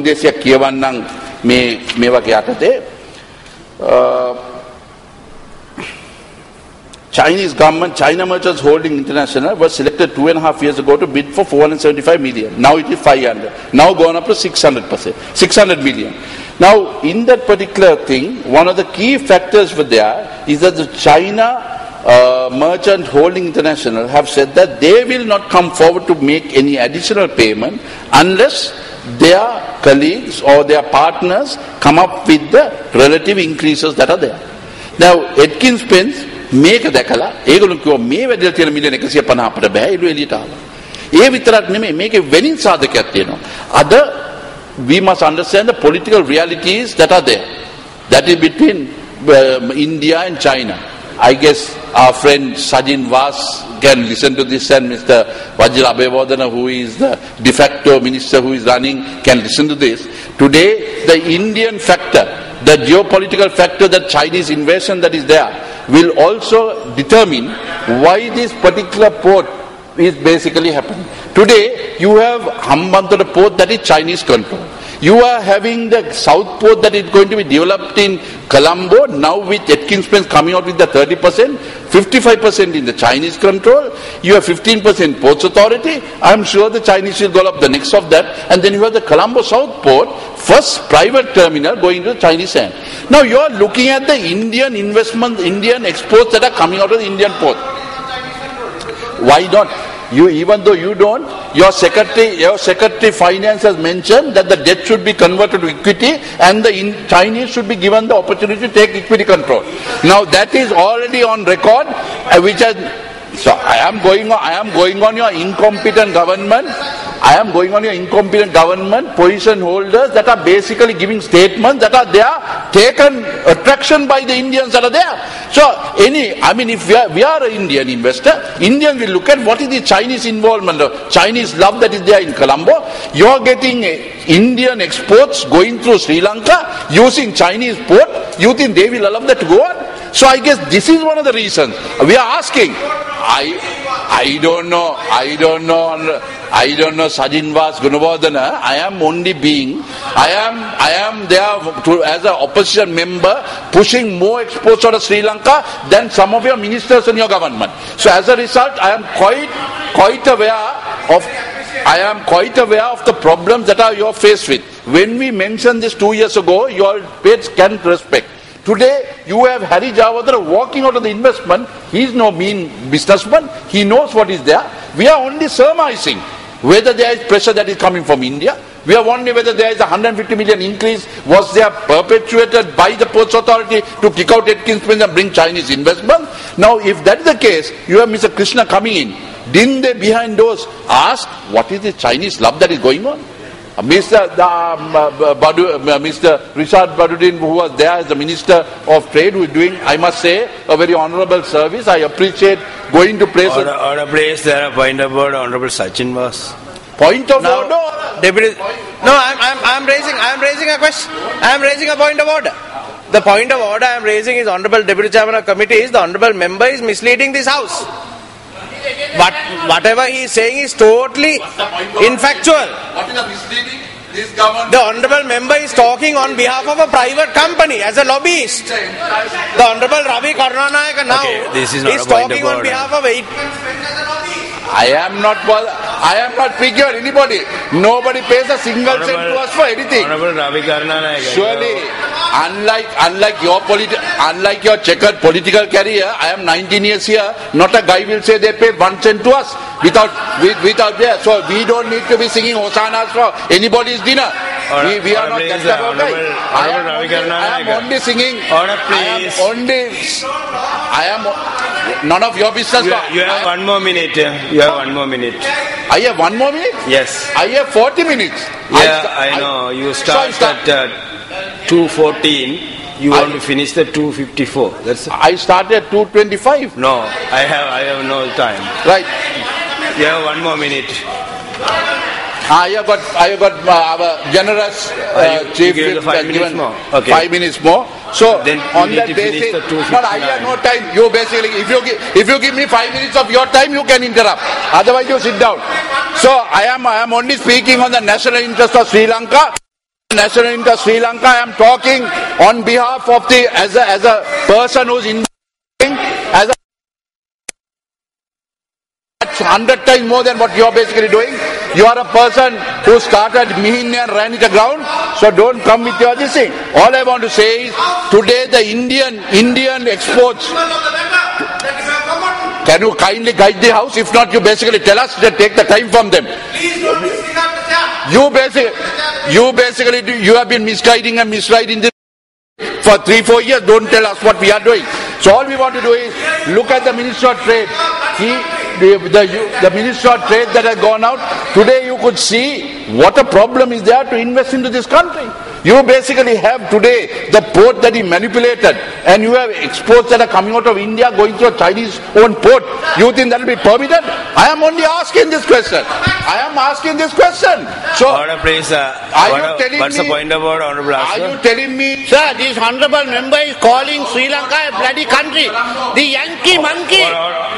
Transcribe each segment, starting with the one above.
දේශයක් කියවන්නම් මේ වගේ යටතේ Chinese government, China Merchants Holding International was selected 2.5 years ago to bid for 475 million. Now it is 500. Now gone up to 600 million. Now in that particular thing, one of the key factors for there is that the China Merchant Holding International have said that they will not come forward to make any additional payment unless their colleagues or their partners come up with the relative increases that are there. Now Atkins Spence මේක දැකලා ඒගොල්ලෝ කිව්වා මේ වැඩිලා තියෙන මිලියන 150 අපිට බෑ ඊළු එළියට ආවා. ඒ විතරක් නෙමෙයි මේකේ වෙනින් සාධකයක් තියෙනවා. අද we must understand the political realities that are there. That is between India and China. I guess our friend Sajin Vas can listen to this, and Mr. Vajra Abeyewardena, who is the de facto minister who is running, can listen to this. Today, the Indian factor, the geopolitical factor, that Chinese invasion that is there, will also determine why this particular port is basically happening. Today, you have Hambantota port that is Chinese control. You are having the south port that is going to be developed in Colombo, now with Atkins Spence coming out with the 30%, 55% in the Chinese control. You have 15% ports authority. I am sure the Chinese will go up the next of that. And then you have the Colombo south port, first private terminal going to the Chinese hand. Now you are looking at the Indian investment, Indian exports that are coming out of the Indian port. Why not? You, even though you don't, your secretary finance has mentioned that the debt should be converted to equity and the Chinese should be given the opportunity to take equity control. Now that is already on record, which has, so I am going on your incompetent government. I am going on your incompetent government position holders that are basically giving statements that are there, taken attraction by the Indians that are there. So if we are an Indian investor, Indian will look at what is the Chinese involvement, the Chinese love that is there in Colombo. You are getting Indian exports going through Sri Lanka using Chinese port. You think they will allow that to go on? So I guess this is one of the reasons we are asking. I don't know Sajin Vas Gunawardena. I am only I am there as an opposition member pushing more exports out of Sri Lanka than some of your ministers in your government. So as a result, I am quite aware of the problems that you are faced with. When we mentioned this 2 years ago, you all paid scant respect. Today, you have Hari Jawardena walking out of the investment. He is no mean businessman. He knows what is there. We are only surmising whether there is pressure that is coming from India. We are wondering whether there is a 150 million increase. Was there perpetuated by the Ports Authority to kick out Atkins Spence and bring Chinese investment? Now, if that is the case, you have Mr. Krishna coming in. Didn't they behind doors ask what is the Chinese love that is going on? Mr. Rishad Badudin, who was there as the Minister of Trade, who is doing, I must say, a very honourable service. I appreciate going to places. Order place, there are point of order, Honourable Sachin Vas. Point of order? Deputy, no, I'm raising a question. I'm raising a point of order. The point of order I'm raising is Honourable Deputy Chairman of Committee is the Honourable Member is misleading this House. Whatever he is saying is totally infactual. What is the misleading? This government. The Honourable Member is talking on behalf of a private company as a lobbyist. The Honourable Ravi Karunanayake now is talking on behalf of 8. I am not speaking on anybody. Nobody pays a single cent to us for anything. Honourable Ravi Karunanayake. Surely, unlike your checkered political career, I am 19 years here. Not a guy will say they paid 1 cent to us without there. So we don't need to be singing hosannas for anybody's dinner. We are not that type of guy. I am only singing. None of your business. You have 1 more minute. You have 1 more minute. I have 1 more minute? Yes. I have 40 minutes. Yeah, I know. You start at 2:14. You want to finish the 2:54. I started at 2:25. No, I have no time. Right. You have 1 more minute. I have got our generous chief whip 5 minutes more. Okay. 5 minutes more. So then on that basis, but I have no time. You basically, if you give me 5 minutes of your time, you can interrupt. Otherwise, you sit down. So I am only speaking on the national interest of Sri Lanka. national interest Sri Lanka. I am talking on behalf of the as a person who's investing as a 100 times more than what you are basically doing. You are a person who started Mihin and ran it aground. So don't come with your this thing. All I want to say is today the Indian exports. Can you kindly guide the house? If not, you basically tell us to take the time from them. You have been misguiding and misguiding this for 3-4 years. Don't tell us what we are doing. So all we want to do is look at the Minister of Trade. The Minister of Trade that has gone out today, you could see what a problem is there to invest into this country. You basically have today the port that he manipulated, and you have exports that are coming out of India going through a Chinese owned port. You think that will be permitted? I am only asking this question. So, Order, please. What's the point of order, Honorable Asher? Are you telling me? Sir, this honorable member is calling Sri Lanka a bloody country. The Yankee monkey.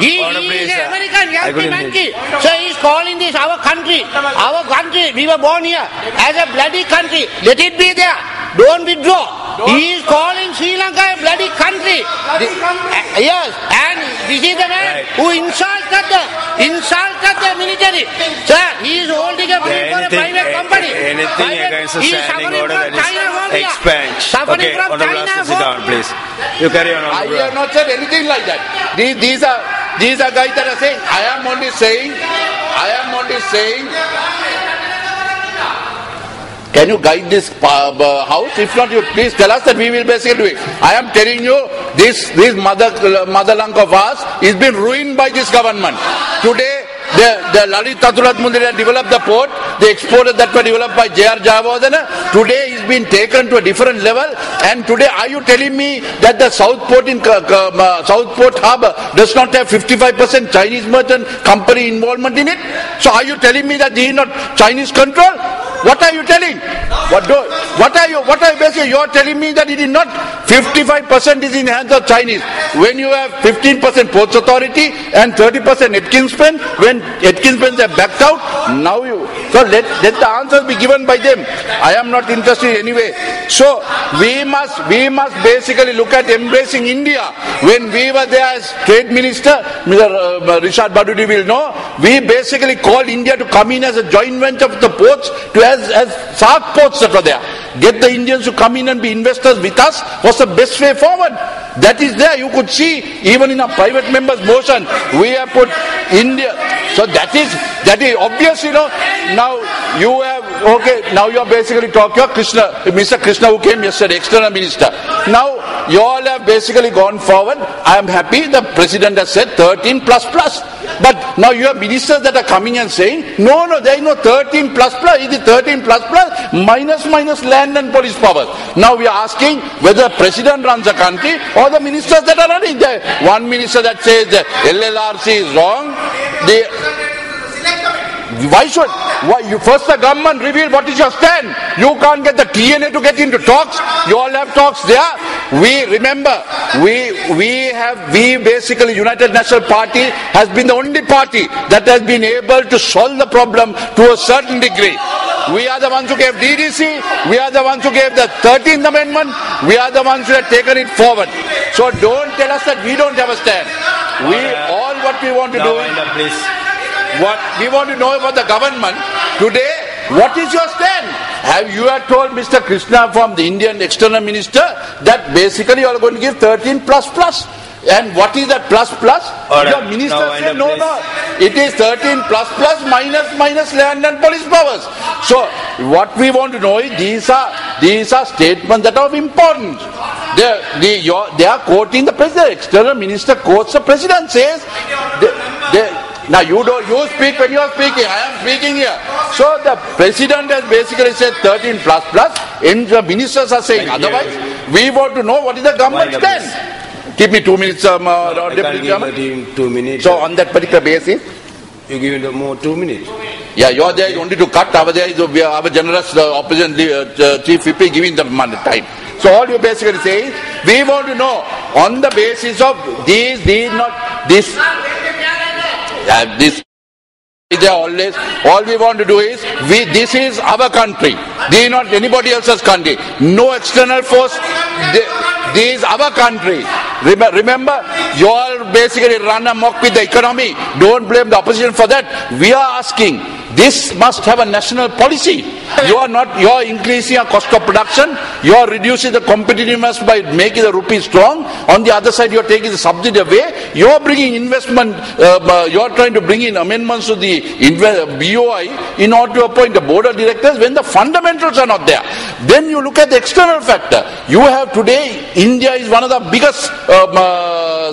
He is an American Yankee monkey. So he is calling this our country. Our country. We were born here as a bloody country. Let it be there. Don't withdraw. He is calling Sri Lanka a bloody country. Yes, and this is the man who insulted the military. Sir, he is holding a bill for a private company. Anything against the standing order that is expunged. Okay, Honorable Asher, sit down, please. You carry on. I have not said anything like that. These are guys that are saying. I am only saying. Can you guide this house? If not, you please tell us that we will basically do it. I am telling you, this motherland of ours is been ruined by this government. Today, the Lalit Tathuratmundri developed the port, the exporters that were developed by J.R. Javadana, today is being taken to a different level. And today, are you telling me that the Southport Harbour does not have 55% Chinese merchant company involvement in it? So are you telling me that this is not Chinese control? What are you telling? What are you basically? You are telling me that it is not 55% is in the hands of Chinese. When you have 15% Ports Authority and 30% Atkins Pen, when Atkins Pens have backed out, now so let the answers be given by them. I am not interested anyway. So we must basically look at embracing India. When we were there as Trade Minister, Mr. Rishad Badudi will know, we basically called India to come in as a joint venture of the ports to as SAARC ports that were there. Get the Indians to come in and be investors with us was the best way forward. That is there. You could see even in a private member's motion, we have put India. So that is obvious, Now you have, now you are basically talking of Mr. Krishna who came yesterday, external minister. Now you all have basically gone forward. I am happy the president has said 13++. But now you have ministers that are coming and saying, no, there is no 13++. It is 13++ minus land and police powers. Now we are asking whether the president runs a country or the ministers that are running there. One minister that says the LLRC is wrong. First the government reveal what is your stand. You can't get the TNA to get into talks. You all have talks there. We basically United National Party has been the only party that has been able to solve the problem to a certain degree. We are the ones who gave DDC. We are the ones who gave the 13th Amendment. We are the ones who have taken it forward. So don't tell us that we don't have a stand. What we want to do is, what we want to know about the government today, what is your stand? You have told Mr. Krishna from the Indian external minister that basically you are going to give 13++. And what is that plus? Your minister said no. It is 13++ minus land and police powers. So what we want to know is these are statements that are of importance. They are quoting the president. External minister quotes the president, says now you speak when you are speaking. I am speaking here. So the president has basically said 13++, and the ministers are saying otherwise. We want to know what is the government stand. Give me 2 minutes, Deputy Chairman. 2 minutes. So on that particular basis, you give it more 2 minutes. Yeah, you are there only to cut. Over there is our generous opposition Chief VP giving the time. So all you basically say is, we want to know on the basis of this. There always, all we want to do is, this is our country. This is not anybody else's country. No external force. This is our country. Remember, you all basically run amok with the economy. Don't blame the opposition for that. We are asking, this must have a national policy. You are increasing the cost of production. You are reducing the competitiveness by making the rupee strong. On the other side, you are taking the subsidy away. You are bringing investment. You are trying to bring in amendments to the BOI in order to appoint the board of directors when the fundamentals are not there. Then you look at the external factor. You have today, India is one of the biggest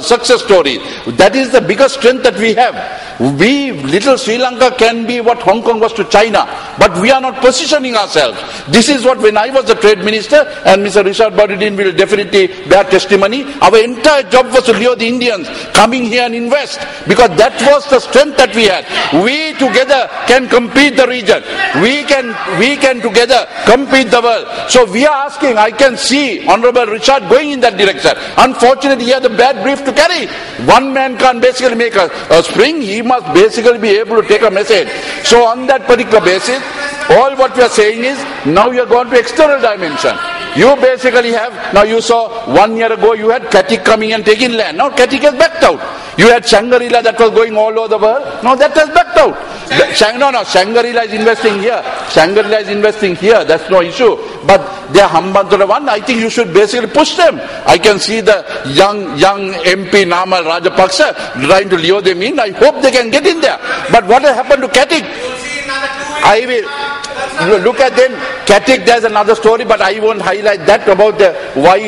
success stories. That is the biggest strength that we have. Little Sri Lanka can be what Hong Kong was to China, but we are not positioning ourselves. This is what, when I was the trade minister, and Mr. Richard Badudin will definitely bear testimony, our entire job was to lure the Indians coming here and invest, because that was the strength that we had. We together can compete the region. We can together compete the world. So we are asking, I can see Honorable Richard going in that direction. Unfortunately, he had a bad brief to carry. One man can't basically make a spring. He must basically be able to take a message. So on that particular basis, all what we are saying is, now you are going to external dimension. You basically have, now you saw 1 year ago you had Katik coming and taking land. Now Katik has backed out. You had Shangri-La that was going all over the world. Now that has backed out. Shangri-La is investing here. Shangri-La is investing here. That's no issue. But they are Hambantota one. I think you should basically push them. I can see the young MP Namal Rajapaksa trying to lure them in. I hope they can get in there. But what has happened to Katik? I will look at them. Katik, there's another story, but I won't highlight that about the why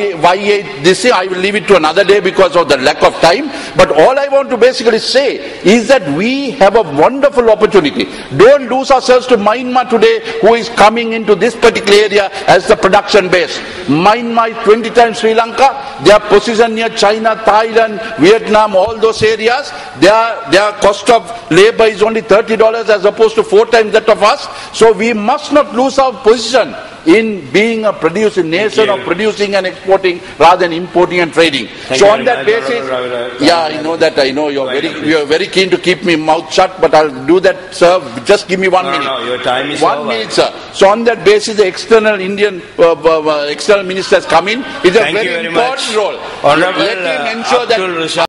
this thing. I will leave it to another day because of the lack of time. But all I want to basically say is that we have a wonderful opportunity. Don't lose ourselves to Myanmar today, who is coming into this particular area as the production base. Myanmar is 20 times Sri Lanka. Their position near China, Thailand, Vietnam, all those areas, their cost of labor is only $30 as opposed to 4 times that of us. So we must not lose our position in being a producing nation, of producing and exporting rather than importing and trading. So on that basis, yeah, I know that. I know you are very keen to keep me mouth shut, but I'll do that, sir. Just give me 1 minute. No, your time is 1 minute, sir. So on that basis, the external Indian external ministers come in. It's a very important role. Honorable Let him ensure that.